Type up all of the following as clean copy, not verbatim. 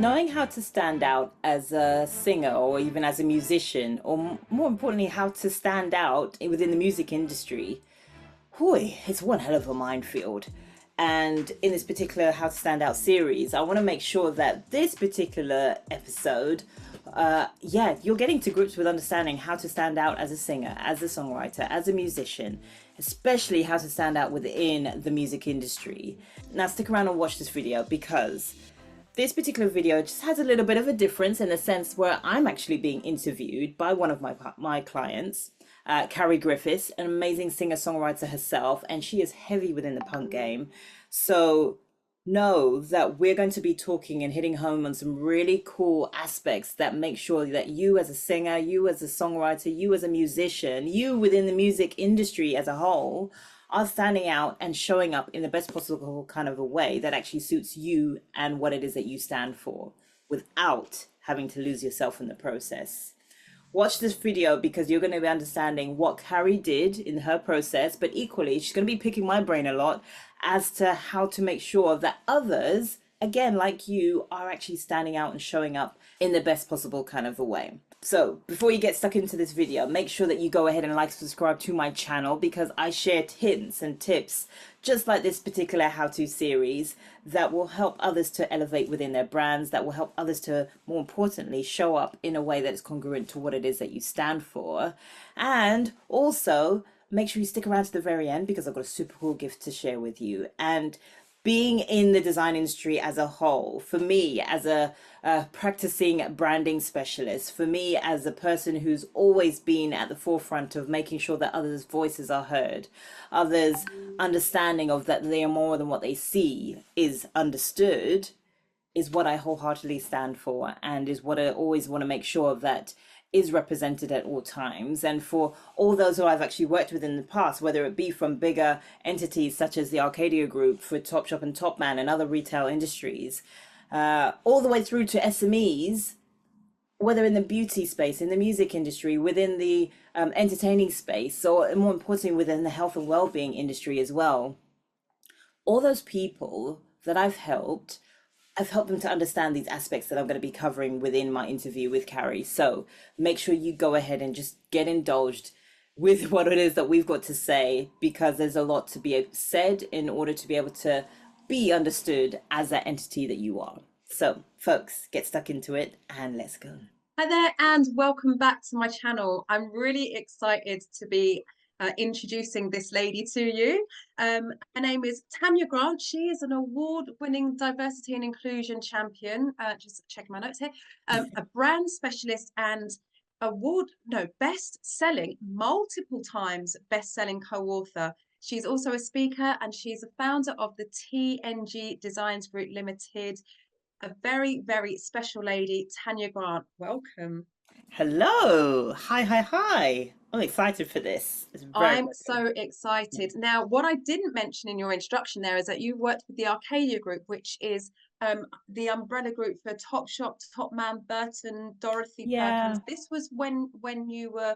Knowing how to stand out as a singer or even as a musician, or more importantly, how to stand out within the music industry, boy, it's one hell of a minefield. And in this particular How to Stand Out series, I want to make sure that this particular episode, you're getting to grips with understanding how to stand out as a singer, as a songwriter, as a musician, especially how to stand out within the music industry. Now, stick around and watch this video because this particular video just has a little bit of a difference in the sense where I'm actually being interviewed by one of my clients, Carrie Griffiths, an amazing singer-songwriter herself, and she is heavy within the punk game. So know that we're going to be talking and hitting home on some really cool aspects that make sure that you as a singer, you as a songwriter, you as a musician, you within the music industry as a whole are standing out and showing up in the best possible kind of a way that actually suits you and what it is that you stand for without having to lose yourself in the process. Watch this video because you're going to be understanding what Carrie did in her process, but equally, she's going to be picking my brain a lot as to how to make sure that others, again, like you, are actually standing out and showing up in the best possible kind of a way. So before you get stuck into this video, make sure that you go ahead and like, subscribe to my channel because I share hints and tips just like this particular how-to series that will help others to elevate within their brands, that will help others to, more importantly, show up in a way that is congruent to what it is that you stand for. And also make sure you stick around to the very end because I've got a super cool gift to share with you. And being in the design industry as a whole, for me as a practicing branding specialist, for me as a person who's always been at the forefront of making sure that others' voices are heard, others' understanding of that they are more than what they see is understood, is what I wholeheartedly stand for and is what I always want to make sure that is represented at all times. And for all those who I've actually worked with in the past, whether it be from bigger entities such as the Arcadia Group for Topshop and Topman and other retail industries, all the way through to SMEs, whether in the beauty space, in the music industry, within the entertaining space, or more importantly, within the health and well-being industry as well. All those people that I've helped them to understand these aspects that I'm going to be covering within my interview with Carrie. So make sure you go ahead and just get indulged with what it is that we've got to say, because there's a lot to be said in order to be able to be understood as that entity that you are. So folks, get stuck into it and let's go. Hi there and welcome back to my channel. I'm really excited to be introducing this lady to you. Her name is Tanya Grant. She is an award-winning diversity and inclusion champion, just checking my notes here, a brand specialist and best-selling, multiple times best-selling co-author. She's also a speaker and she's a founder of the TNG Designs Group Limited. A very, very special lady, Tanya Grant. Welcome. Hello. Hi, hi, hi. I'm excited for this. It's very, I'm so excited. Now, what I didn't mention in your introduction there is that you worked with the Arcadia Group, which is the umbrella group for Topshop, Topman, Burton, Dorothy yeah. Perkins. This was when you were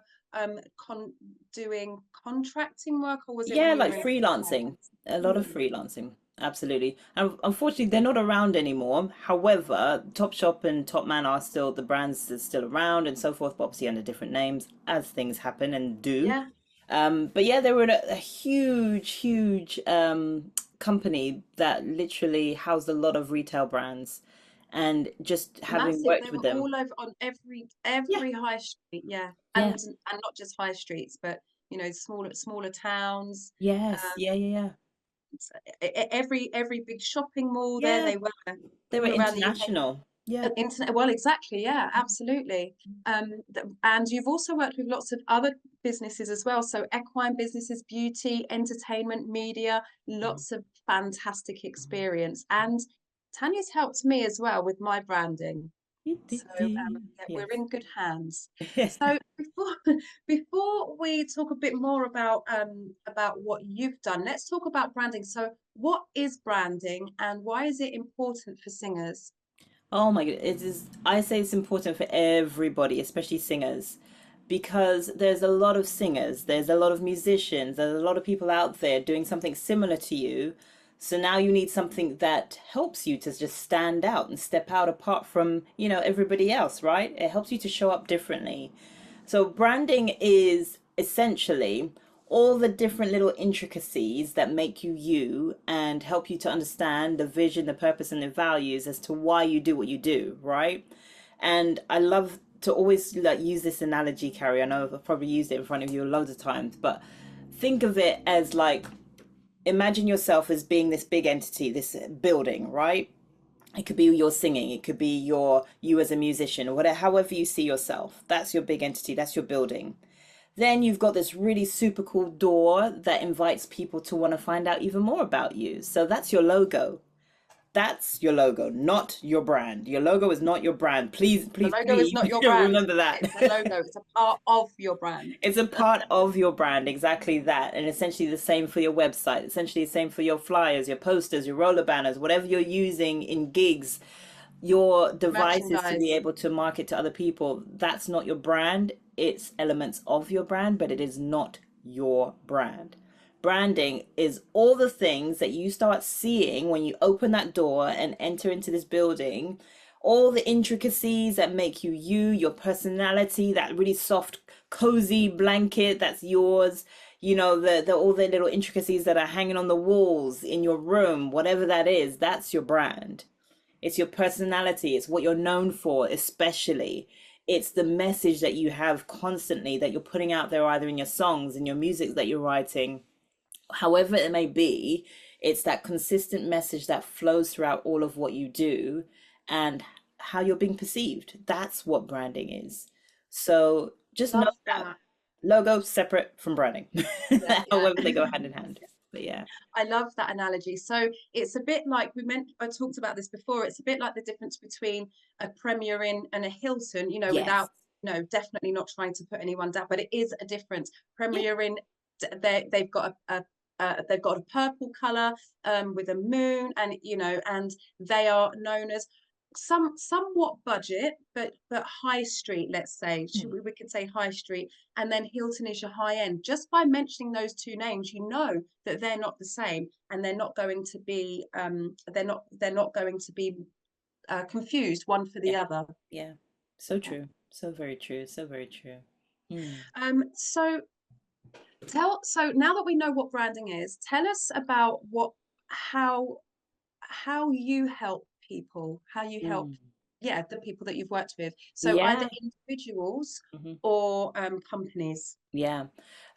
doing contracting work, or was it when Yeah, you like were in? freelancing, a lot of Mm. freelancing. Absolutely. And unfortunately, they're not around anymore. However, Topshop and Topman are still the brands that's still around and so forth, but obviously under different names as things happen and do. Yeah, But yeah, they were a huge, huge company that literally housed a lot of retail brands. And just having massive. They worked with were them, all over on every yeah, high street. Yeah, yeah, and not just high streets, but smaller towns. yes, Um, yeah, yeah, yeah. every big shopping mall there. Yeah, They were they were all around the UK. international. Yeah. Internet, well, exactly, yeah, absolutely. And you've also worked with lots of other businesses as well. So equine businesses, beauty, entertainment, media, lots of fantastic experience. And Tanya's helped me as well with my branding. So yeah, we're Yes. in good hands. So before we talk a bit more about what you've done, let's talk about branding. So what is branding and why is it important for singers? Oh my God. It is, I say it's important for everybody, especially singers, because there's a lot of singers, there's a lot of musicians, there's a lot of people out there doing something similar to you. So now you need something that helps you to just stand out and step out apart from, everybody else, right? It helps you to show up differently. So branding is essentially all the different little intricacies that make you you and help you to understand the vision, the purpose, and the values as to why you do what you do, right? And I love to always like use this analogy, Carrie. I know I've probably used it in front of you loads of times, but think of it as like imagine yourself as being this big entity, this building, right? It could be your singing, it could be you as a musician, or whatever, however you see yourself. That's your big entity, that's your building. Then you've got this really super cool door that invites people to want to find out even more about you. So that's your logo. That's your logo, not your brand. Your logo is not your brand. Please, The please, logo is please not your brand. remember that. It's a logo. It's a part of your brand. It's a part of your brand, exactly that. And essentially the same for your website, essentially the same for your flyers, your posters, your roller banners, whatever you're using in gigs, your devices to be Merchandise. able to market to other people. That's not your brand. It's elements of your brand, but it is not your brand. Branding is all the things that you start seeing when you open that door and enter into this building, all the intricacies that make you, your personality, that really soft, cozy blanket that's yours, the all the little intricacies that are hanging on the walls in your room, whatever that is, that's your brand. It's your personality, it's what you're known for, especially. It's the message that you have constantly that you're putting out there, either in your songs, in your music that you're writing, however it may be. It's that consistent message that flows throughout all of what you do and how you're being perceived. That's what branding is. So just know Love that that. logo separate from branding, Yeah, yeah. however they go hand in hand. But yeah. I love that analogy. So it's a bit like I talked about this before. It's a bit like the difference between a Premier Inn and a Hilton, Yes. without, definitely not trying to put anyone down, but it is a difference. Yeah. Premier Inn, they've got they've got a purple color with a moon, and and they are known as somewhat budget, but high street, let's say. Mm. We could say high street, and then Hilton is your high end. Just by mentioning those two names, you know that they're not the same, and they're not going to be they're not going to be confused one for the Yeah. other. Yeah. So Yeah. true. So very true. So very true. Mm. So now that we know what branding is, tell us about how you help people, how you help, Mm. yeah, the people that you've worked with. So either Yeah. individuals Mhm. or companies. Yeah.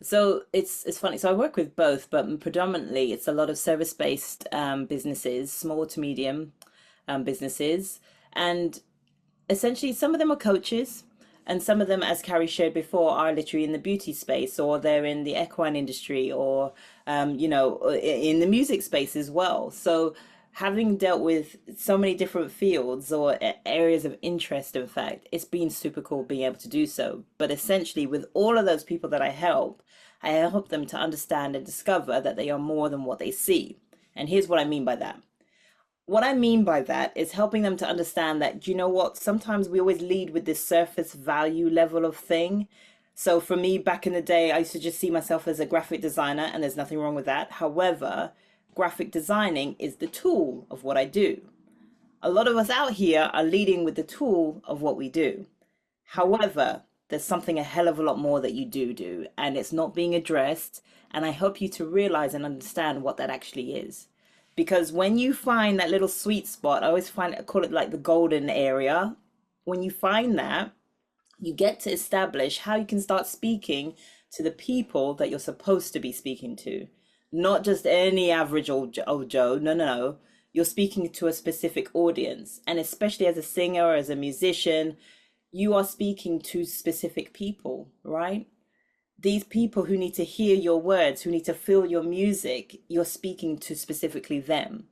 So it's funny. So I work with both, but predominantly it's a lot of service-based businesses, small to medium businesses, and essentially some of them are coaches, and some of them, as Carrie shared before, are literally in the beauty space, or they're in the equine industry, or in the music space as well. So having dealt with so many different fields or areas of interest, in fact, it's been super cool being able to do so. But essentially, with all of those people that I help them to understand and discover that they are more than what they see. And here's what I mean by that. What I mean by that is helping them to understand that, you know what, sometimes we always lead with this surface value level of thing. So for me, back in the day, I used to just see myself as a graphic designer, and there's nothing wrong with that. However, graphic designing is the tool of what I do. A lot of us out here are leading with the tool of what we do. However, there's something a hell of a lot more that you do, and it's not being addressed. And I help you to realize and understand what that actually is. Because when you find that little sweet spot, I call it like the golden area. When you find that, you get to establish how you can start speaking to the people that you're supposed to be speaking to. Not just any average old Joe. No, no, no. You're speaking to a specific audience. And especially as a singer, as a musician, you are speaking to specific people, right? These people who need to hear your words, who need to feel your music, you're speaking to specifically them.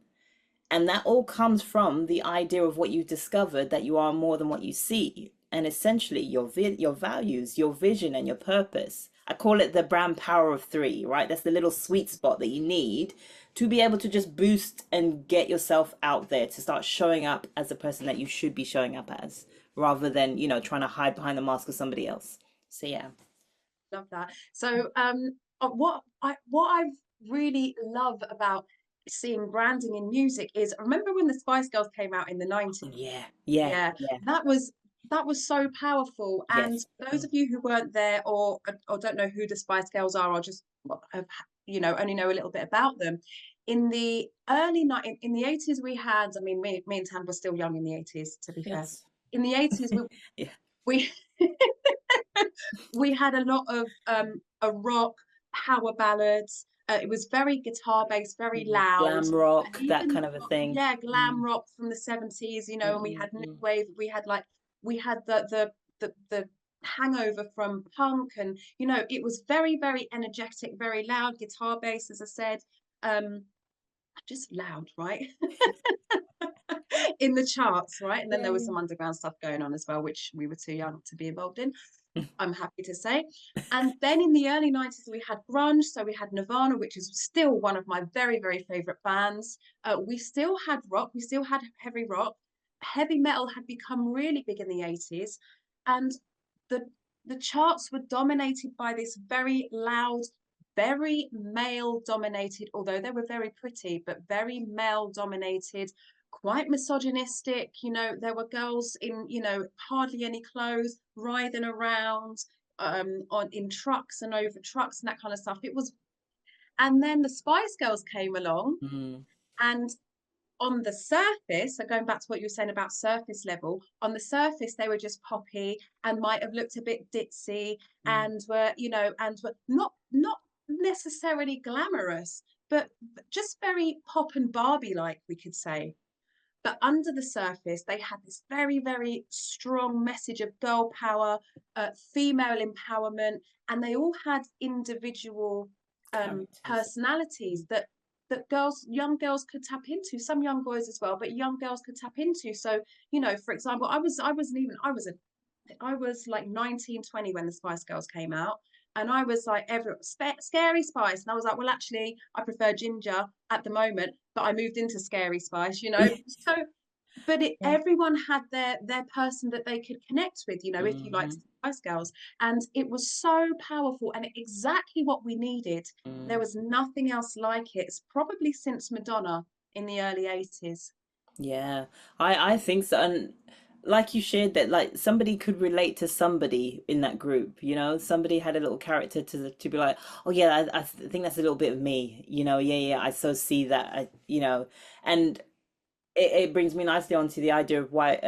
And that all comes from the idea of what you discovered, that you are more than what you see. And essentially your values, your vision, and your purpose. I call it the brand power of three, right? That's the little sweet spot that you need to be able to just boost and get yourself out there to start showing up as the person that you should be showing up as, rather than, trying to hide behind the mask of somebody else. So yeah. Love that. So what I really love about seeing branding in music is, remember when the Spice Girls came out in the 90s? Yeah, yeah, Yeah, yeah, that was that was so powerful. And yes. those of you who weren't there, or don't know who the Spice Girls are, or just have, only know a little bit about them. In the early night in the 80s, we had, I mean, me and Tan were still young in the 80s, to be fair. Yes. In the 80s, Yeah. we we had a lot of a rock power ballads. It was very guitar based, very loud, Glam and rock, that even kind of a thing. yeah, glam Mm, rock from the 70s, mm, and we mm, had new mm. wave. We had like the hangover from punk, and it was very very energetic, very loud, guitar based, as I said, um, just loud, right? In the charts, right? And then there was Yeah. some underground stuff going on as well, which we were too young to be involved in, I'm happy to say. And then in the early 90s, we had grunge. So we had Nirvana, which is still one of my very, very favorite bands. We still had rock, we still had heavy rock. Heavy metal had become really big in the 80s. And the the charts were dominated by this very loud, very male dominated, although they were very pretty, but very male dominated, quite misogynistic. There were girls in, hardly any clothes, writhing around on in trucks and over trucks and that kind of stuff. It was, and then the Spice Girls came along, Mm, and on the surface, so going back to what you were saying about surface level, on the surface they were just poppy and might have looked a bit ditzy, mm. and were not necessarily glamorous, but just very pop and Barbie like, we could say. But under the surface, they had this very, very strong message of girl power, female empowerment, and they all had individual Characters. personalities that young girls could tap into. Some young boys as well, but young girls could tap into. So, for example, I was like 19, 20 when the Spice Girls came out. And I was like, Scary Spice. And I was like, well, actually, I prefer Ginger at the moment, but I moved into Scary Spice. So, but Yeah. everyone had their person that they could connect with, if you liked Hmm. Spice Girls. And it was so powerful and exactly what we needed. There Mm. was nothing else like it. It's probably since Madonna in the early 80s. Yeah, I think so. And like you shared that, like somebody could relate to somebody in that group, somebody had a little character to be like, oh yeah, I think that's a little bit of me, yeah, yeah, I so see that, and it brings me nicely onto the idea of why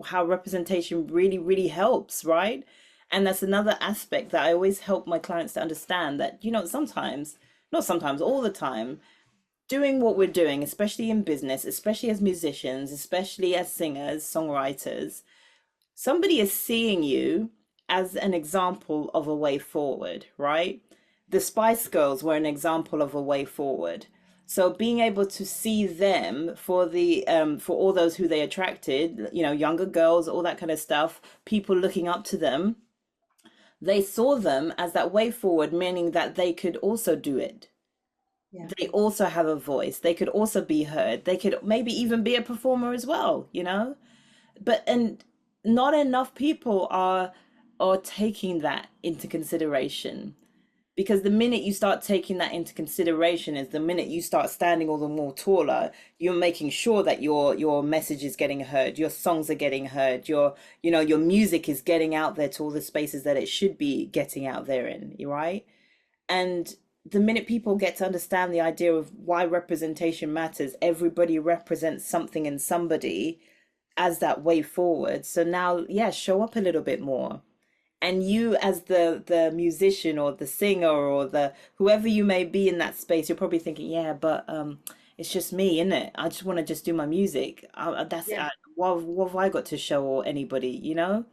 how representation really, really helps, right? And that's another aspect that I always help my clients to understand that, sometimes, not sometimes, all the time doing what we're doing, especially in business, especially as musicians, especially as singers, songwriters, somebody is seeing you as an example of a way forward, right? The Spice Girls were an example of a way forward. So being able to see them for all those who they attracted, younger girls, all that kind of stuff, people looking up to them, they saw them as that way forward, meaning that they could also do it. Yeah. They also have a voice. They could also be heard. They could maybe even be a performer as well. But and not enough people are taking that into consideration, because the minute you start taking that into consideration is the minute you start standing all the more taller. You're making sure that your message is getting heard, your songs are getting heard, your music is getting out there to all the spaces that it should be getting out there in, right? And the minute people get to understand the idea of why representation matters, everybody represents something in somebody as that way forward. So now, yeah, show up a little bit more. And you as the musician or the singer or the whoever you may be in that space, you're probably thinking, yeah, but it's just me, isn't it? I just want to just do my music. Yeah. What have I got to show or anybody? But no,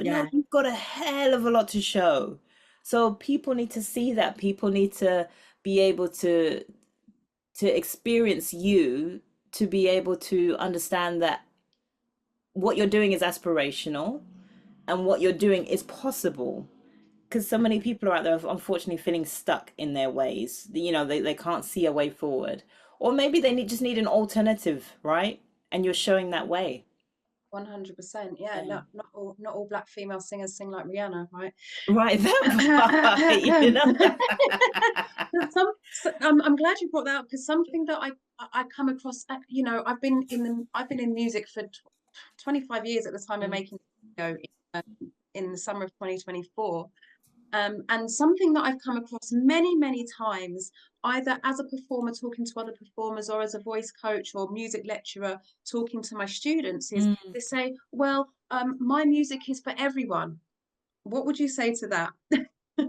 Yeah. you've got a hell of a lot to show. So people need to see that. People need to be able to experience you, to be able to understand that what you're doing is aspirational and what you're doing is possible. Because so many people are out there unfortunately feeling stuck in their ways. They can't see a way forward. Or maybe they just need an alternative, right? And you're showing that way. 100%. Yeah, Yeah. not all black female singers sing like Rihanna, right? Right, that part, you know. I'm glad you brought that up, because something that I come across, you know, I've been in music for 25 years at the time of Mm, making the video in the summer of 2024. And something that I've come across many, many times, either as a performer talking to other performers, or as a voice coach or music lecturer talking to my students, is mm. they say, well, my music is for everyone. What would you say to that?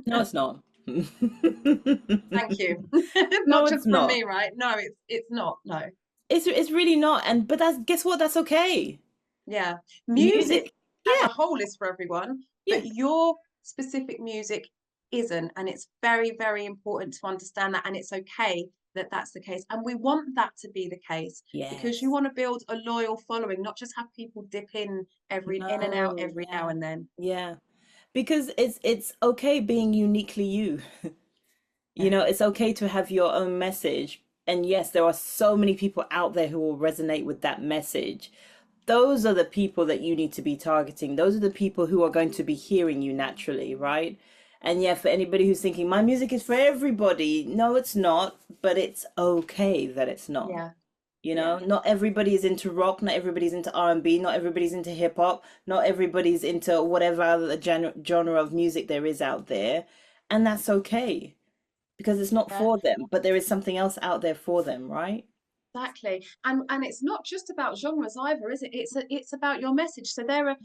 No, it's not. Thank you. No, Not it's just from not. me, right? No, it's not. No. It's really not. And but that's, guess what? That's okay. Yeah. Music, Music as yeah, a whole is for everyone, yeah, but your specific music isn't. And it's very, very important to understand that. And it's okay that that's the case. And we want that to be the case, because you yes. want to build a loyal following, not just have people dip in and out No, every now yeah, and then. yeah. Because it's okay being uniquely you. You Yeah. know, it's okay to have your own message. And yes, there are so many people out there who will resonate with that message. Those are the people that you need to be targeting. Those are the people who are going to be hearing you naturally, right? And yeah, for anybody who's thinking my music is for everybody, no, it's not, but it's okay that it's not. Yeah. You Yeah. know, not everybody is into rock, not everybody's into R&B, not everybody's into hip hop, not everybody's into whatever other genre of music there is out there, and that's okay because it's not Yeah. for them, but there is something else out there for them, right? Exactly. And it's not just about genres either, is it? It's about your message. So there are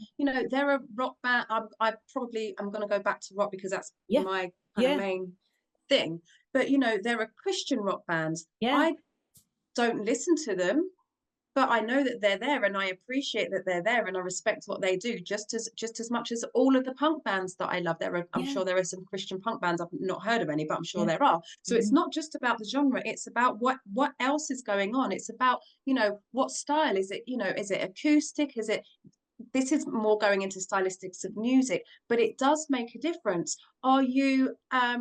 rock band. I'm going to go back to rock because that's Yeah, my kind of yeah, main thing. But there are Christian rock bands. yeah, I don't listen to them, but I know that they're there, and I appreciate that they're there, and I respect what they do just as much as all of the punk bands that I love. I'm yeah, sure there are some Christian punk bands. I've not heard of any, but I'm sure yeah. there are. So it's Hmm. not just about the genre, it's about what else is going on. It's about, what style is it? Is it acoustic? This is more going into stylistics of music, but it does make a difference. Are you a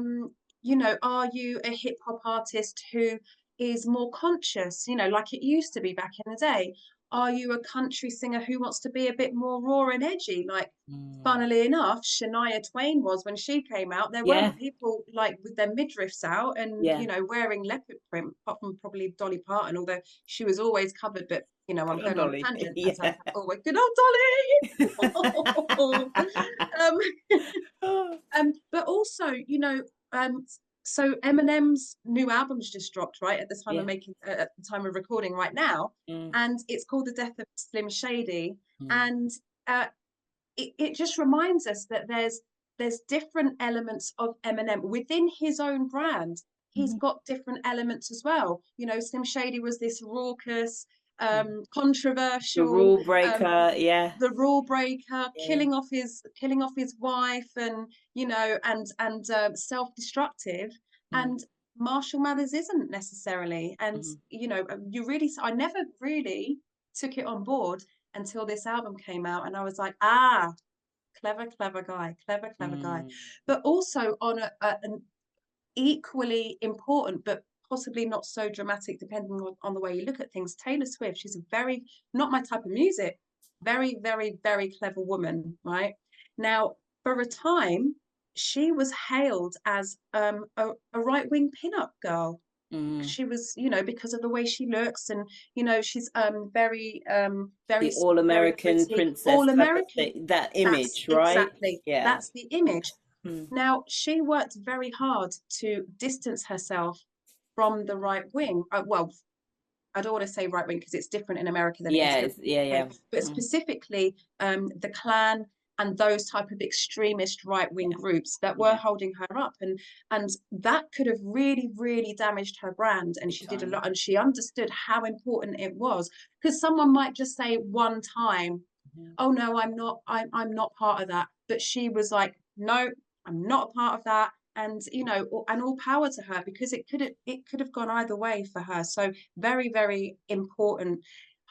hip hop artist who is more conscious, like it used to be back in the day? Are you a country singer who wants to be a bit more raw and edgy? Like, Mm. funnily enough, Shania Twain was when she came out. There Yeah, weren't people like with their midriffs out and, yeah. wearing leopard print, apart from probably Dolly Parton, although she was always covered. But, I'm Good old going on a Dolly. tangent, as I Yeah. always, good old Dolly. um, but also, um, so Eminem's new album's just dropped, right, at the time of Yeah. making, at the time of recording right now, Mm, and it's called The Death of Slim Shady, mm, and uh, it just reminds us that there's different elements of Eminem within his own brand. He's mhm. got different elements as well. Slim Shady was this raucous, Mm. The controversial, rule breaker, yeah. the rule breaker, Yeah. killing off his wife, and self-destructive. Mm, And Marshall Mathers isn't necessarily. And mhm, I never really took it on board until this album came out, and I was like, clever, clever guy, clever, clever guy. mm. But also on an equally important, but possibly not so dramatic, depending on the way you look at things, Taylor Swift. She's a very, not my type of music, very, very, very clever woman, right? Now, for a time, she was hailed as a right-wing pin-up girl. Mm. She was, because of the way she looks, and she's very very The smart, very all-American pretty, princess all type of American. thing, that That's image, right? exactly, Yeah. that's the image. Mm. Now, she worked very hard to distance herself from the right wing. Well, I don't want to say right wing because it's different in America than it is Yeah, here. yeah, yeah. But Mm. specifically, the Klan and those type of extremist right wing Yeah, groups that were yeah. holding her up, and that could have really, really damaged her brand. And Big she did a time. lot, and she understood how important it was, because someone might just say one time, Mhm. oh no, I'm not part of that. But she was like, no, I'm not a part of that. And and all power to her, because it could have gone either way for her. So very, very important. Mhm.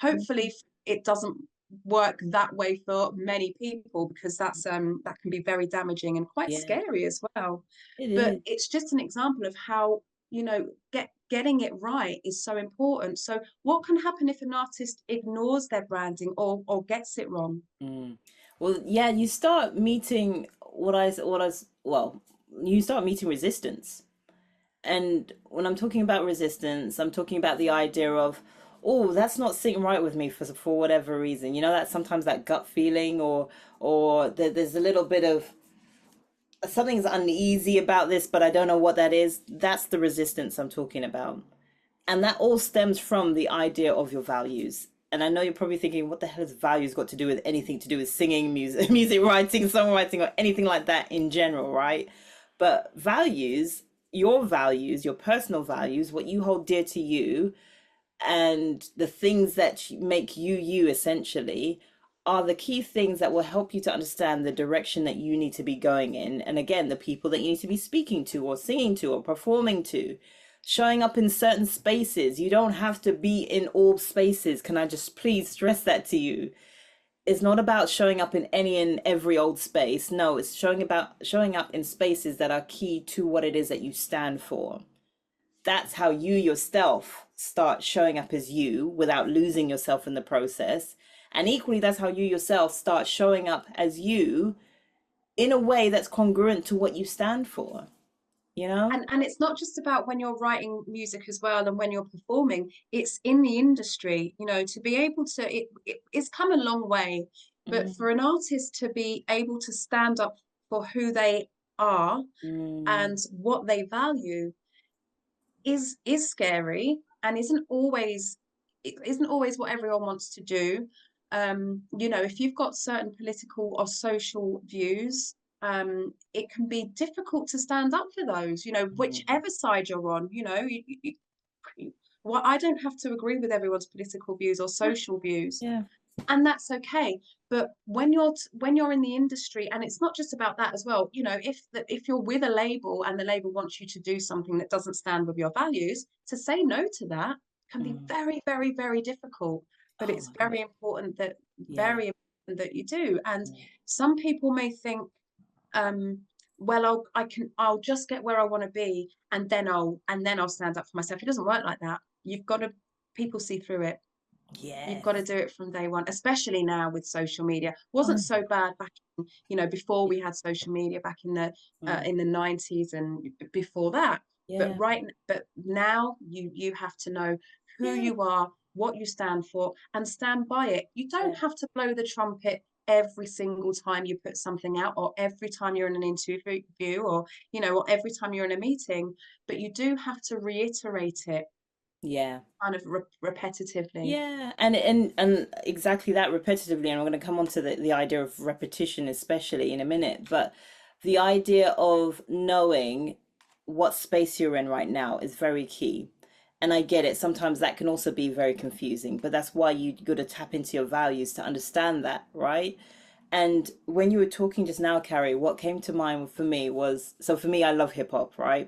Hopefully it doesn't work that way for many people, because that can be very damaging and quite Yeah, scary as well. it But is. it's just an example of how, get getting it right is so important. So what can happen if an artist ignores their branding or gets it wrong? Mm. Well, yeah, you start meeting well, you start meeting resistance. And when I'm talking about resistance, I'm talking about the idea of, oh, that's not sitting right with me for whatever reason. You know, that sometimes that gut feeling, or there's a little bit of something's uneasy about this, but I don't know what that is. That's the resistance I'm talking about. And that all stems from the idea of your values. And I know you're probably thinking, what the hell has values got to do with anything to do with singing, music, music writing, songwriting, or anything like that in general, right? But values, your personal values, what you hold dear to you, and the things that make you you essentially are the key things that will help you to understand the direction that you need to be going in. And again, the people that you need to be speaking to or singing to or performing to, showing up in certain spaces. You don't have to be in all spaces. Can I just please stress that to you? It's not about showing up in any and every old space. No, it's showing up in spaces that are key to what it is that you stand for. That's how you yourself start showing up as you without losing yourself in the process. And equally, that's how you yourself start showing up as you in a way that's congruent to what you stand for, you know? And it's not just about when you're writing music as well and when you're performing, it's in the industry, you know, to be able to it's come a long way, but Mm, for an artist to be able to stand up for who they are mm, and what they value is scary and isn't always what everyone wants to do. You know, if you've got certain political or social views, it can be difficult to stand up for those, you know, mm. whichever side you're on, you know, well, I don't have to agree with everyone's political views or Yeah, social views, yeah. and that's okay. But when you're in the industry, and it's not just about that as well, you know, if you're with a label and the label wants you to do something that doesn't stand with your values, to say no to that can be Mm. very, very, very difficult. But Oh it's my very gosh. important that Yeah. very important that you do. And Mm. some people may think, um, well, I'll just get where I want to be, and then I'll stand up for myself. It doesn't work like that. You've got to People see through it. You've got to Yes. do it from day one, especially now with social media. Wasn't Oh, so bad back in, before we had social media back mm. in the 90s and before that. But Yeah. but now you have to know who Yeah. you are, what you stand for, and stand by it. You Yeah. don't have to blow the trumpet every single time you put something out, or every time you're in an interview, or or every time you're in a meeting, but you do have to reiterate it Yeah. kind of repetitively. Yeah, and exactly that repetitively, and I'm going to come on to the idea of repetition, especially in a minute. But the idea of knowing what space you're in right now is very key. And I get it. Sometimes that can also be very confusing, but that's why you got to tap into your values to understand that, right? And when you were talking just now, Carrie, what came to mind for me was, so for me, I love hip hop, right?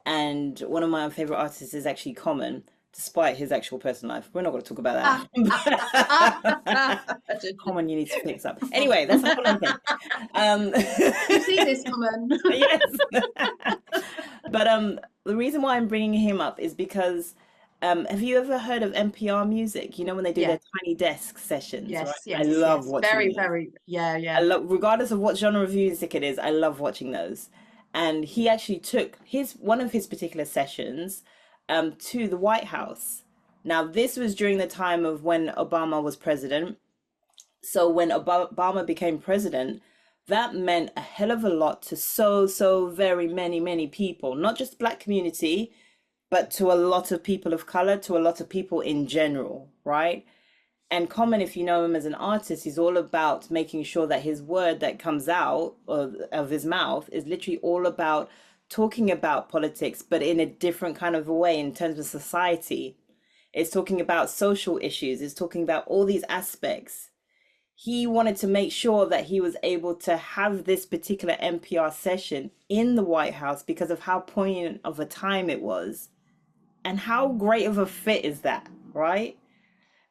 And one of my favorite artists is actually Common, despite his actual personal life. We're not going to talk about that. Common, you need to fix up. Anyway, that's a whole other thing. Um, You see this woman. yes. But the reason why I'm bringing him up is because have you ever heard of NPR music? You know when they do Yeah, their tiny desk sessions, right? yes, I yes, love yes. watching Very, those. very, yeah, I yeah. love, regardless of what genre of music it is, I love watching those. And he actually took his one of his particular sessions to the White House. Now, this was during the time of when Obama was president. So when Obama became president, that meant a hell of a lot to so very many people, not just Black community, but to a lot of people of color, to a lot of people in general, right? And Common, if you know him as an artist, he's all about making sure that his word that comes out of his mouth is literally all about talking about politics, but in a different kind of a way in terms of society. It's talking about social issues, it's talking about all these aspects. He wanted to make sure that he was able to have this particular NPR session in the White House because of how poignant of a time it was. And how great of a fit is that, right?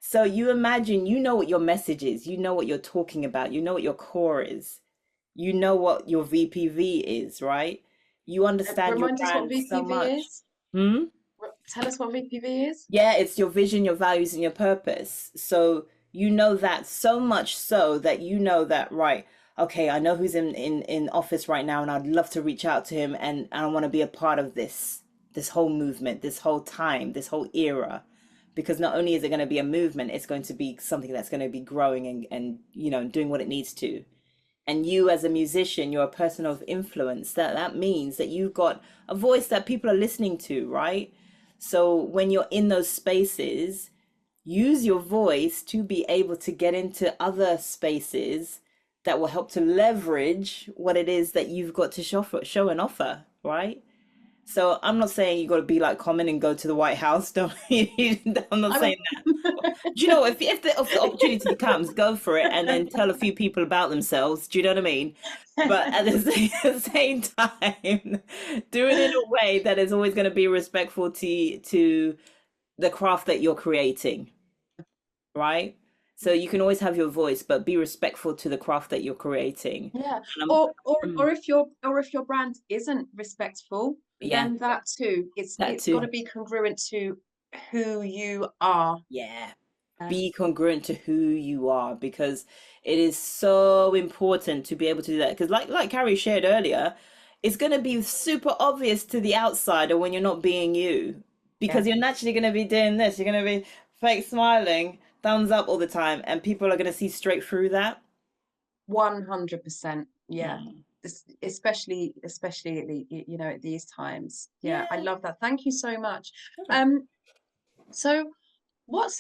So you imagine, you know what your message is, you know what you're talking about, you know what your core is, you know what your VPV is, right? You understand your Remind us what brand so VPV much. is. Hmm? Tell us what VPV is. Yeah, it's your vision, your values, and your purpose. So you know that so much so that you know that, right, okay, I know who's in office right now, and I'd love to reach out to him, and I want to be a part of this whole movement, this whole time, this whole era. Because not only is it going to be a movement, it's going to be something that's going to be growing and doing what it needs to. And you as a musician, you're a person of influence. That means that you've got a voice that people are listening to, right? So when you're in those spaces, use your voice to be able to get into other spaces that will help to leverage what it is that you've got to show and offer, right? So I'm not saying you got to be like Common and go to the White House. Don't I'm not I saying that. Do you know, if the opportunity comes, go for it, and then tell a few people about themselves. Do you know what I mean? But at the same time, do it in a way that is always going to be respectful to the craft that you're creating, right? So you can always have your voice, but be respectful to the craft that you're creating. Yeah. And Or mm, if your brand isn't respectful, yeah, then that too, that it's got to too. be congruent to who you are. Yeah. Yeah. Be congruent to who you are, because it is so important to be able to do that. Because like Carrie shared earlier, it's going to be super obvious to the outsider when you're not being you, Yeah. because you're naturally going to be doing this. You're going to be fake smiling, thumbs up all the time, and people are going to see straight through that. 100%. Yeah. Mm. Especially at at these times. Yeah, I Yeah. love that. Thank you so much. Sure. Um, so what's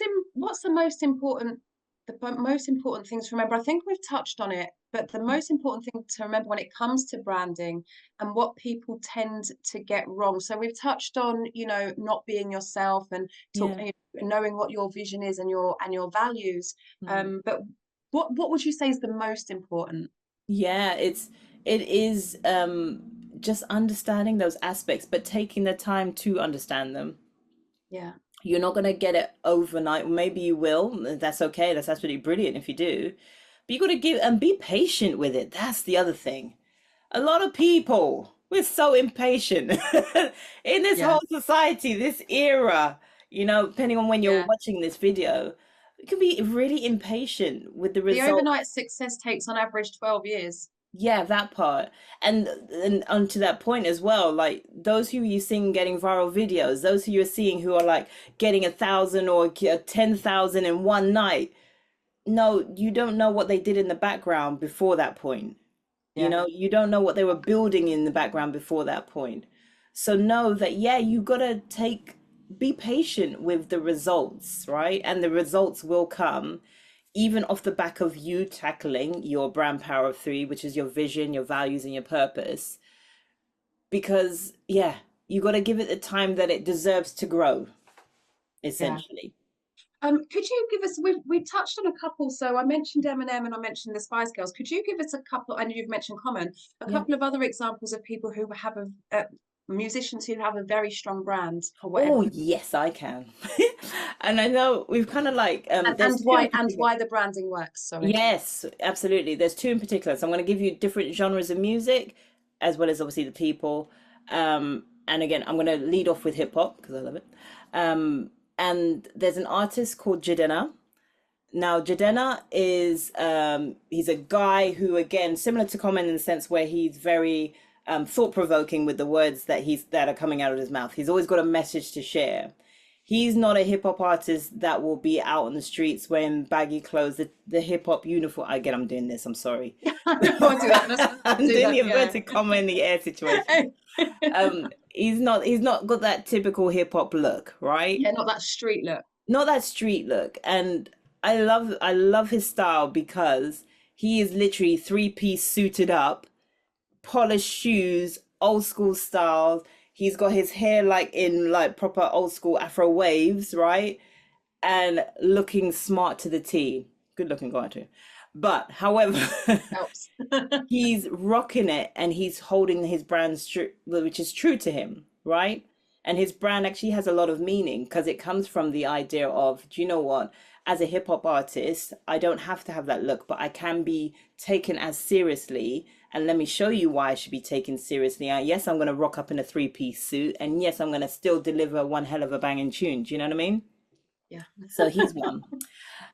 the most important most important things to remember? I think we've touched on it, but the most important thing to remember when it comes to branding and what people tend to get wrong. So we've touched on, not being yourself and Yeah. knowing what your vision is and your values. Mm. But what would you say is the most important? Yeah, it is just understanding those aspects, but taking the time to understand them. Yeah. You're not going to get it overnight. Maybe you will. That's okay. That's absolutely brilliant if you do. But you got to give and be patient with it. That's the other thing. A lot of people, we're so impatient in this Yeah. whole society, this era, depending on when you're Yeah. watching this video, you can be really impatient with the The result. overnight success takes on average 12 years. Yeah, that part. And onto that point as well, like those who you seeing getting viral videos, those who you're seeing who are like getting 1,000 or 10,000 in one night. No, you don't know what they did in the background before that point. Yeah. You don't know what they were building in the background before that point. So know that, yeah, you gotta be patient with the results, right? And the results will come even off the back of you tackling your brand power of three, which is your vision, your values, and your purpose. Because, yeah, you got to give it the time that it deserves to grow, Yeah. essentially. Could you give us, we touched on a couple, so I mentioned Eminem and I mentioned the Spice Girls. Could you give us a couple, and you've mentioned Common, a Yeah. couple of other examples of people who have musicians who have a very strong brand for Oh, whatever, yes, I can. And I know we've kind of like, there's and two in particular. why the branding works, sorry. Yes, absolutely. There's two in particular. So I'm going to give you different genres of music, as well as obviously the people. And again, I'm going to lead off with hip hop because I love it. And there's an artist called Jadena. Now, Jadena is he's a guy who, again, similar to Common in the sense where he's very thought-provoking with the words that are coming out of his mouth. He's always got a message to share. He's not a hip hop artist that will be out on the streets wearing baggy clothes, the hip hop uniform. Again, I'm doing this. I'm sorry. Don't do that. I'm Do doing that, the yeah. inverted comma in the air situation. He's not got that typical hip hop look, right? Yeah, not that street look. Not that street look. And I love his style because he is literally three-piece suited up, polished shoes, old school styles. He's got his hair like in like proper old school Afro waves, right? And looking smart to the T. Good looking guy too. But however, Helps. he's rocking it and he's holding his brand which is true to him, right? And his brand actually has a lot of meaning because it comes from the idea of, do you know what? as a hip hop artist, I don't have to have that look, but I can be taken as seriously. And let me show you why I should be taken seriously. Yes, I'm going to rock up in a three-piece suit, and yes, I'm going to still deliver one hell of a banging tune. Do you know what I mean? Yeah. So he's one.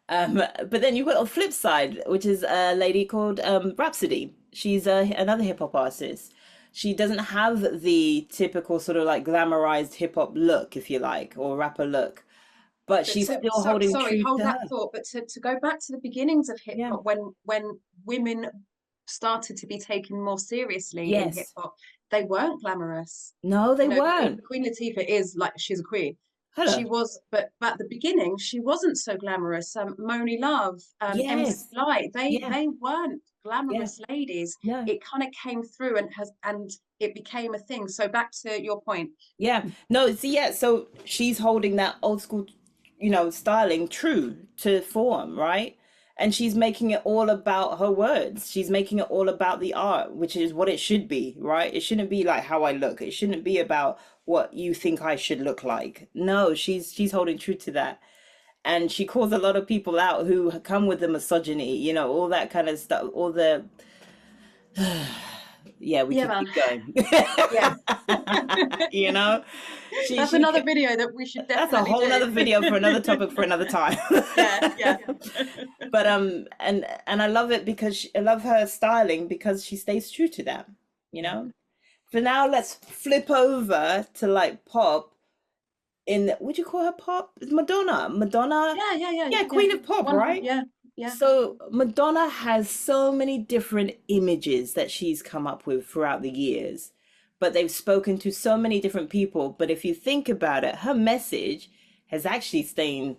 But then you've got a flip side, which is a lady called Rhapsody. She's another hip hop artist. She doesn't have the typical sort of like glamorized hip hop look, if you like, or rapper look, but But she's to, still so, holding sorry, true hold to that her. thought. But to go back to the beginnings of hip Yeah. hop, when women started to be taken more seriously in hip Yes. hop, they weren't glamorous. No, they You know, weren't. Queen Latifah is like, she's a queen. Hello. She was, but at the beginning, she wasn't so glamorous. Moni Love, MC Yes. Lyte, Yeah. they weren't Yeah. glamorous ladies. No. It kind of came through and it became a thing. So back to your point. Yeah. No, see, yeah, so she's holding that old school, styling true to form, right? And she's making it all about her words. She's making it all about the art, which is what it should be, right? It shouldn't be like how I look. It shouldn't be about what you think I should look like. No, she's holding true to that. And she calls a lot of people out who come with the misogyny, all that kind of stuff, all the yeah, we Yeah, could man. keep going. Yeah. You know, she That's she another video that we should that's a definitely whole do. nother video for another topic for another time. Yeah. But and I love it because I love her styling because she stays true to that, you know. For now, let's flip over to like pop. Would you call her pop? Madonna. Madonna. Yeah, Queen of Pop, right? Yeah. So Madonna has so many different images that she's come up with throughout the years, but they've spoken to so many different people. But if you think about it, her message has actually stayed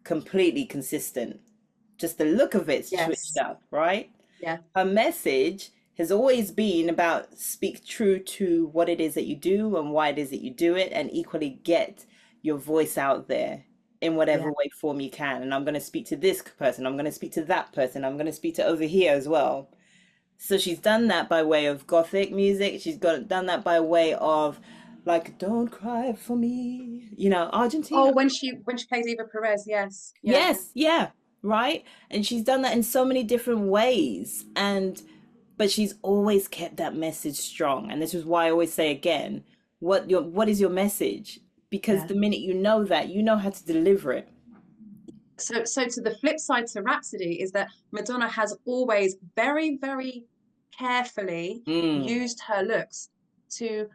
completely consistent. Just the look of it's Yes. switched up, right? Yeah. Her message has always been about speak true to what it is that you do and why it is that you do it, and equally get your voice out there in whatever way form you can. And I'm going to speak to this person, I'm going to speak to that person, I'm going to speak to over here as well. So she's done that by way of gothic music. She's done that by way of like Don't Cry for Me, Argentina. Oh, when she plays Eva Perez, yes. Yes, yeah, right. And she's done that in so many different ways, but she's always kept that message strong. And this is why I always say again, what is your message? Because the minute you know that, you know how to deliver it. So to the flip side to Rhapsody is that Madonna has always very, very carefully used her looks to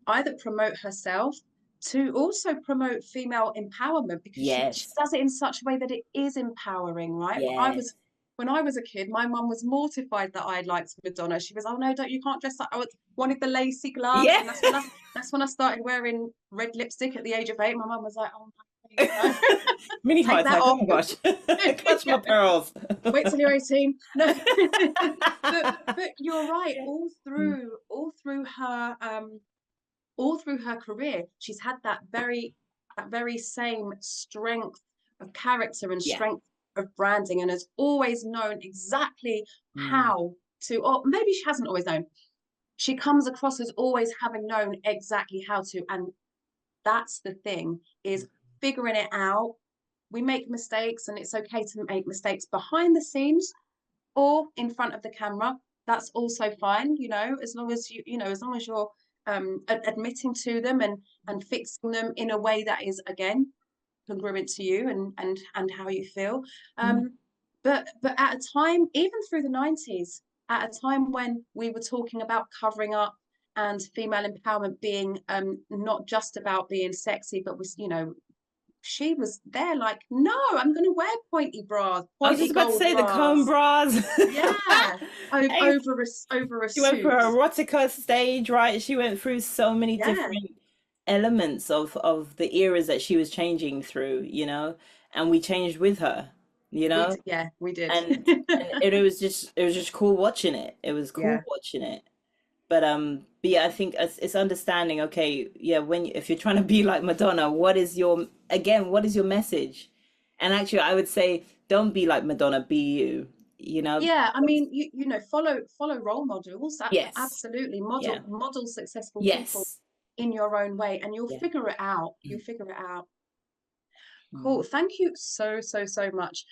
either promote herself, to also promote female empowerment, because she does it in such a way that it is empowering, right? Yes. When I was a kid, my mum was mortified that I liked Madonna. She was, oh no, you can't dress like. I wanted the lacy gloves, and that's when I started wearing red lipstick at the age of 8. My mum was like, oh my. Mini heart attack. Oh my gosh. Clutch my pearls. Wait till you're 18. No. but you're right. All through her career, she's had that very same strength of character and strength of branding, and has always known exactly how to, or maybe she hasn't always known. She comes across as always having known exactly how to, and that's the thing, is figuring it out. We make mistakes, and it's okay to make mistakes behind the scenes or in front of the camera. That's also fine, as long as as long as you're admitting to them and fixing them in a way that is, again, congruent to you and how you feel. But at a time, even through the 90s, at a time when we were talking about covering up and female empowerment being not just about being sexy, but was, she was there like, no, I'm going to wear pointy bras. I was just about to say bras. The comb bras. Over a she went for her erotica stage, right? She went through so many different elements of the eras that she was changing through, and we changed with her, we did. And it was just cool watching it. It was cool watching it. But yeah, I think it's understanding, okay, if you're trying to be like Madonna, what is your message? And actually, I would say, don't be like Madonna, be you. Yeah, I mean, follow role models. Yes, absolutely. Model successful people in your own way, and you'll figure it out. You'll figure it out. Cool. Thank you so, so, so much.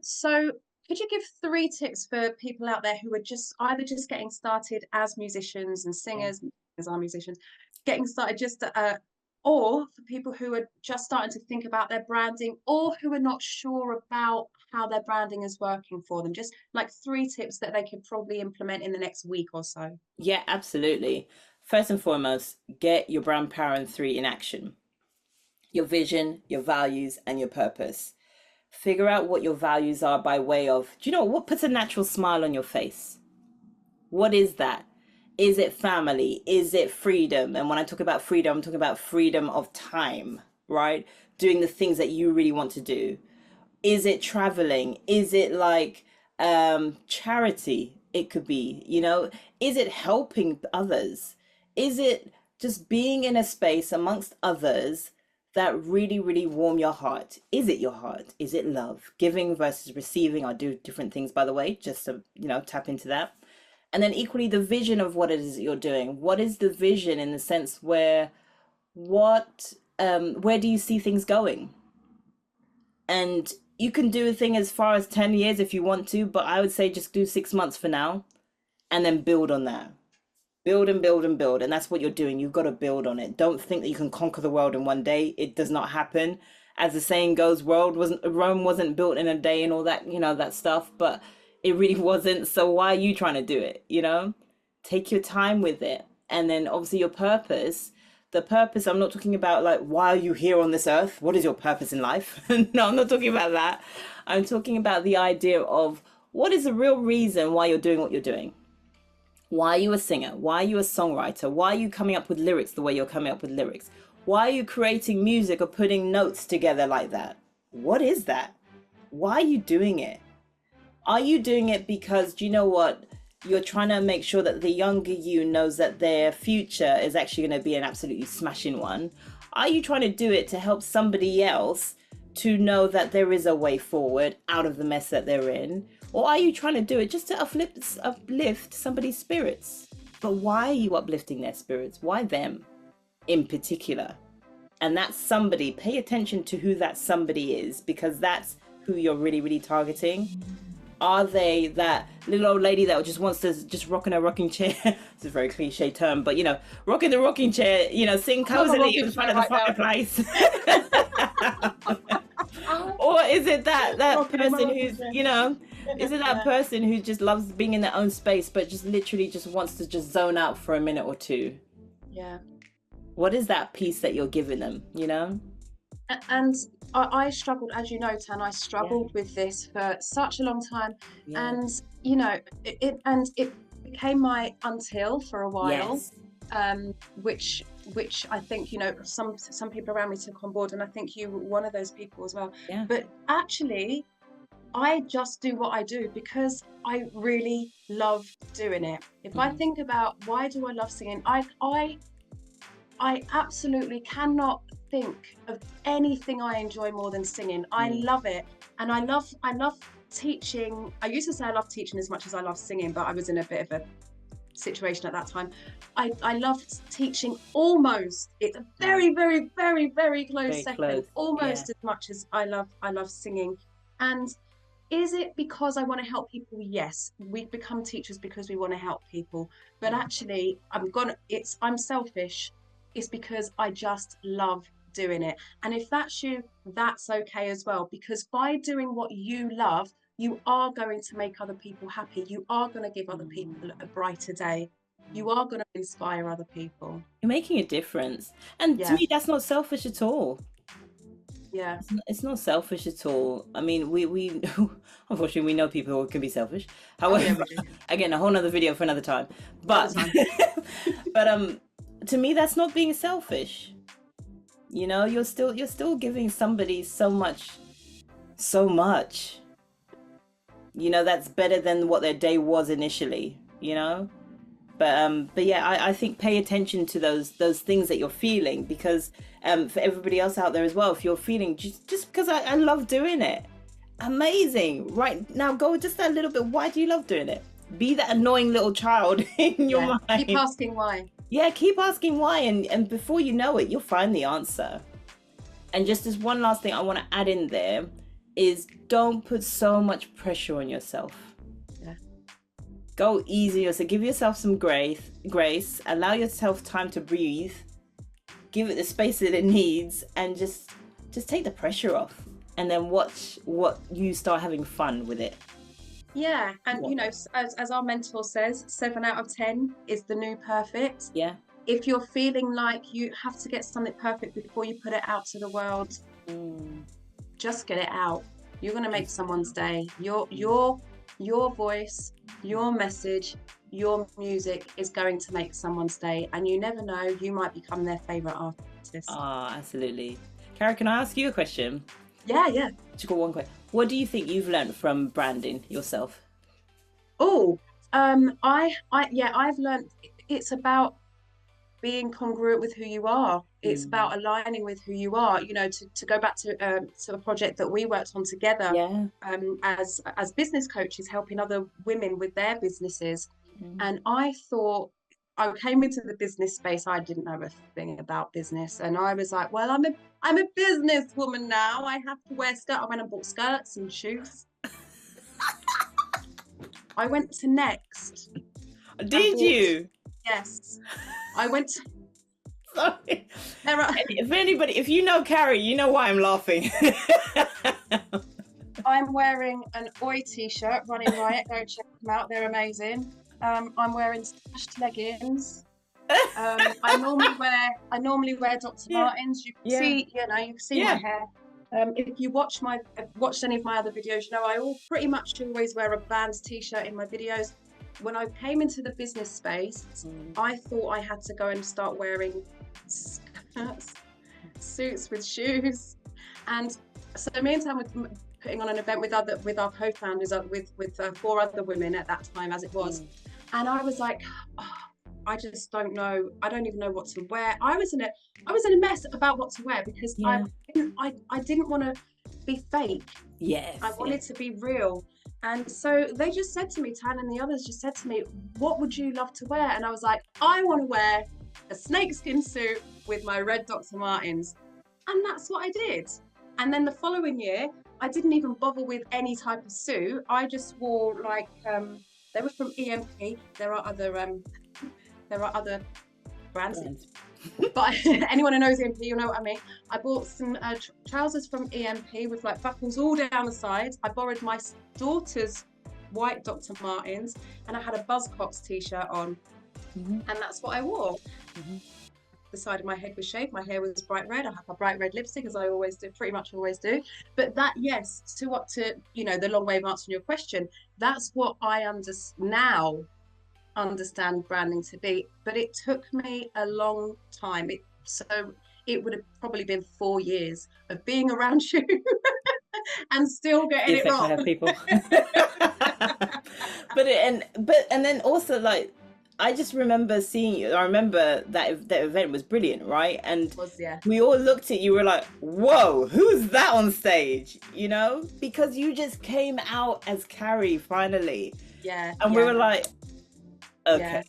So could you give 3 tips for people out there who are just either just getting started as musicians and Yeah. singers, as our musicians, getting started just or for people who are just starting to think about their branding or who are not sure about how their branding is working for them? Just like 3 tips that they could probably implement in the next week or so. Yeah, absolutely. First and foremost, get your brand power and 3 in action. Your vision, your values, and your purpose. Figure out what your values are by way of, do you know what puts a natural smile on your face? What is that? Is it family? Is it freedom? And when I talk about freedom, I'm talking about freedom of time, right? Doing the things that you really want to do. Is it traveling? Is it like charity? It could be, is it helping others? Is it just being in a space amongst others that really, really warm your heart? Is it your heart? Is it love? Giving versus receiving. I do different things, by the way, just to, tap into that. And then equally the vision of what it is that you're doing. What is the vision in the sense where do you see things going? And you can do a thing as far as 10 years if you want to, but I would say just do 6 months for now and then build on that. Build and build and build. And that's what you're doing. You've got to build on it. Don't think that you can conquer the world in one day. It does not happen. As the saying goes, Rome wasn't built in a day and all that, that stuff, but it really wasn't. So why are you trying to do it? Take your time with it. And then obviously your purpose. The purpose, I'm not talking about like, why are you here on this earth? What is your purpose in life? No, I'm not talking about that. I'm talking about the idea of what is the real reason why you're doing what you're doing? Why are you a singer? Why are you a songwriter? Why are you coming up with lyrics the way you're coming up with lyrics? Why are you creating music or putting notes together like that? What is that? Why are you doing it? Are you doing it because, do you know what? You're trying to make sure that the younger you knows that their future is actually going to be an absolutely smashing one? Are you trying to do it to help somebody else to know that there is a way forward out of the mess that they're in? Or are you trying to do it just to uplift somebody's spirits? But why are you uplifting their spirits? Why them in particular? And that somebody, pay attention to who that somebody is, because that's who you're really, really targeting. Are they that little old lady that just wants to just rock in a rocking chair? It's a very cliche term, but rock in the rocking chair, sing cozily in front of the fireplace. Or is it that person who's, is it that person who just loves being in their own space, but just literally just wants to just zone out for a minute or two? Yeah. What is that piece that you're giving them, And I struggled, as you know, Tan, I struggled with this for such a long time. Yeah. And, it became my until for a while, Yes. which I think, some people around me took on board, and I think you were one of those people as well. Yeah. But actually, I just do what I do because I really love doing it. If I think about why do I love singing, I absolutely cannot think of anything I enjoy more than singing. I love it. And I love teaching. I used to say I love teaching as much as I love singing, but I was in a bit of a situation at that time. I love teaching almost. It's a very, very, very, very close second. Almost as much as I love singing. And is it because I want to help people? Yes, we become teachers because we want to help people. But actually, I'm selfish. It's because I just love doing it. And if that's you, that's okay as well, because by doing what you love, you are going to make other people happy. You are going to give other people a brighter day. You are going to inspire other people. You're making a difference. And to me, that's not selfish at all. Yeah. It's not selfish at all. I mean, we unfortunately, we know people who can be selfish. However, again, a whole nother video for another time. But, but to me, that's not being selfish. You're still giving somebody so much. That's better than what their day was initially. But yeah, I think pay attention to those things that you're feeling, because for everybody else out there as well, if you're feeling just because I love doing it, amazing. Right now, go just that little bit. Why do you love doing it? Be that annoying little child in your mind. Keep asking why. Yeah, keep asking why, and before you know it, you'll find the answer. And just as one last thing I want to add in there is don't put so much pressure on yourself. Yeah. Go easy. So give yourself some grace, allow yourself time to breathe, give it the space that it needs, and just take the pressure off, and then watch what you start having fun with it. Yeah, and you know, as our mentor says, 7 out of 10 is the new perfect. Yeah. If you're feeling like you have to get something perfect before you put it out to the world, just get it out. You're going to make someone's day. Your voice, your message, your music is going to make someone's day, and you never know, you might become their favorite artist. Ah, absolutely. Cara, can I ask you a question? Yeah. Just got one question. What do you think you've learned from branding yourself? Oh, I've learned it's about being congruent with who you are. It's about aligning with who you are. You know, to go back to a project that we worked on together, Yeah. As business coaches, helping other women with their businesses. And I thought, I came into the business space, I didn't know a thing about business, and I was like, well, I'm a businesswoman now. I have to wear skirt. I went and bought skirts and shoes. I went to Next. Did you? Yes, I went. Sorry. If you know Carrie, you know why I'm laughing. I'm wearing an Oi t-shirt, Running Riot. Go check them out; they're amazing. I'm wearing slashed leggings. I normally wear Dr. Martens. You can see, you can see my hair. If you watched any of my other videos, you know I pretty much always wear a Vans t-shirt in my videos. When I came into the business space, I thought I had to go and start wearing skirts, suits with shoes, and so me and Tam were putting on an event with our co-founders, with 4 other women at that time, as it was, and I was like, I just don't know. I don't even know what to wear. I was in a mess about what to wear because I didn't want to be fake. Yes. I wanted to be real. And so they just said to me, Tan and the others just said to me, what would you love to wear? And I was like, I want to wear a snakeskin suit with my red Dr. Martens. And that's what I did. And then the following year, I didn't even bother with any type of suit. I just wore they were from EMP. There are other brands. But anyone who knows EMP, you know what I mean. I bought some trousers from EMP with like buckles all down the sides. I borrowed my daughter's white Dr. Martens, and I had a Buzzcocks t-shirt on, and that's what I wore. The side of my head was shaved. My hair was bright red. I have a bright red lipstick, as I always do, pretty much always do. But that, yes, to the long way of answering your question, that's what I now understand branding to be, but it took me a long time. It would have probably been 4 years of being around you and still getting it wrong. People. but then also, like, I just remember seeing you. I remember that event was brilliant, right? And we all looked at you, were like, whoa, who's that on stage? Because you just came out as Carrie finally. And we were like, okay.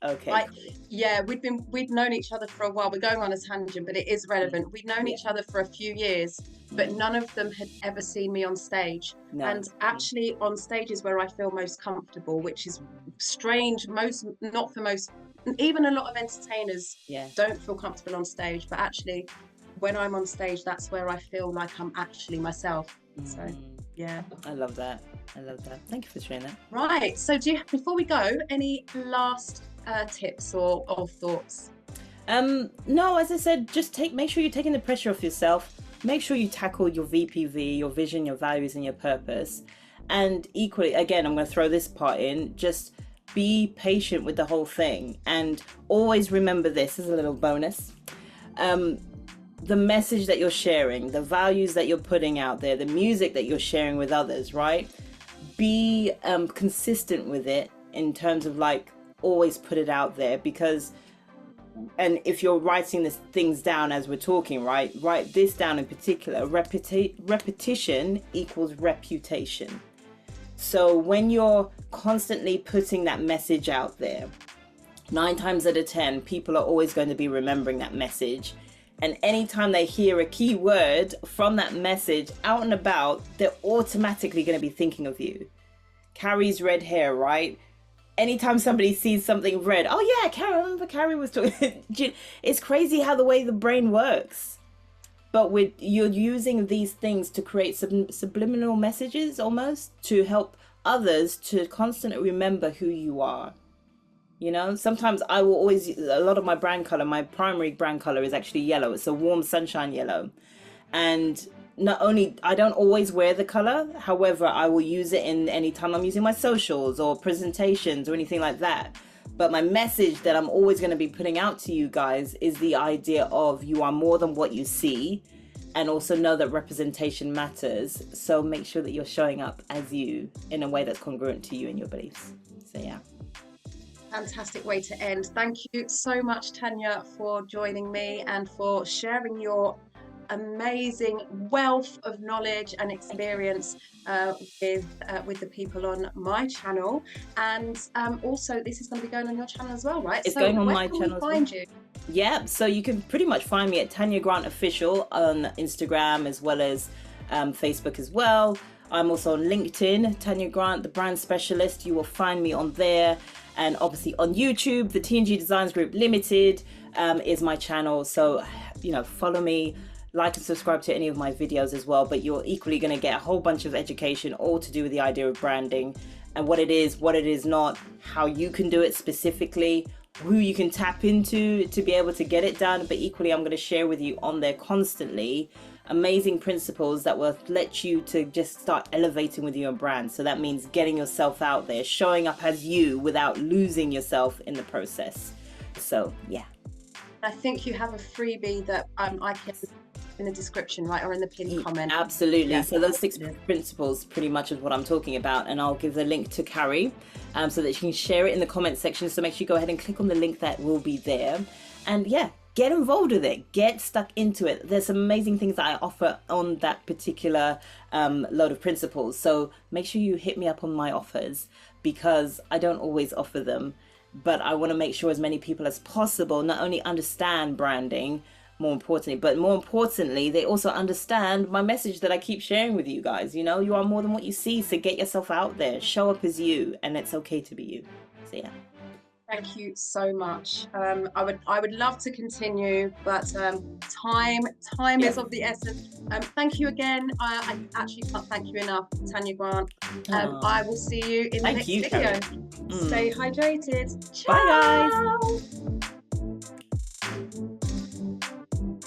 We'd known each other for a while. We're going on a tangent, but it is relevant. We'd known each other for a few years, but none of them had ever seen me on stage. And actually on stages where I feel most comfortable, which is strange, even a lot of entertainers don't feel comfortable on stage, but actually when I'm on stage, that's where I feel like I'm actually myself. So I love that. Thank you for sharing that. Right. So before we go, any last tips or thoughts? No, as I said, just make sure you're taking the pressure off yourself. Make sure you tackle your VPV, your vision, your values, and your purpose. And equally, again, I'm going to throw this part in, just be patient with the whole thing. And always remember this as a little bonus. The message that you're sharing, the values that you're putting out there, the music that you're sharing with others, right? Be consistent with it in terms of like always put it out there, because and if you're writing these things down as we're talking, right, write this down in particular. Repetition equals reputation. So when you're constantly putting that message out there, 9 times out of 10 people are always going to be remembering that message. And anytime they hear a key word from that message out and about, they're automatically going to be thinking of you. Carrie's red hair, right? Anytime somebody sees something red, oh yeah, Carrie, I remember Carrie was talking. It's crazy how the way the brain works. But you're using these things to create subliminal messages almost to help others to constantly remember who you are. You know, sometimes I will always, a lot of my brand color, my primary brand color is actually yellow. It's a warm sunshine yellow. And not only, I don't always wear the color, however, I will use it in any time I'm using my socials or presentations or anything like that. But my message that I'm always going to be putting out to you guys is the idea of you are more than what you see, and also know that representation matters. So make sure that you're showing up as you in a way that's congruent to you and your beliefs. So yeah. Fantastic way to end. Thank you so much, Tanya, for joining me and for sharing your amazing wealth of knowledge and experience with the people on my channel. And also, this is going to be going on your channel as well, right? It's going on my channel. Where can we find you? Yeah, so you can pretty much find me at Tanya Grant Official on Instagram, as well as Facebook as well. I'm also on LinkedIn, Tanya Grant, the brand specialist. You will find me on there. And obviously on YouTube, the TNG Designs Group Limited is my channel. So, you know, follow me, like and subscribe to any of my videos as well. But you're equally going to get a whole bunch of education, all to do with the idea of branding and what it is not, how you can do it specifically, who you can tap into to be able to get it done. But equally, I'm going to share with you on there constantly amazing principles that will let you to just start elevating with your brand. So that means getting yourself out there, showing up as you without losing yourself in the process. So yeah. I think you have a freebie that I can in the description, right, or in the pinned comment. Absolutely. Yeah. So those 6 principles pretty much is what I'm talking about, and I'll give the link to Carrie so that she can share it in the comment section. So make sure you go ahead and click on the link that will be there, and yeah, get involved with it, get stuck into it. There's some amazing things that I offer on that particular load of principles. So make sure you hit me up on my offers, because I don't always offer them, but I want to make sure as many people as possible not only understand branding, more importantly, they also understand my message that I keep sharing with you guys. You know, you are more than what you see. So get yourself out there, show up as you, and it's okay to be you. So yeah. Thank you so much. I would love to continue, but time is of the essence. Thank you again. I actually can't thank you enough, Tanya Grant. I will see you in the next video. Stay hydrated. Ciao. Bye guys.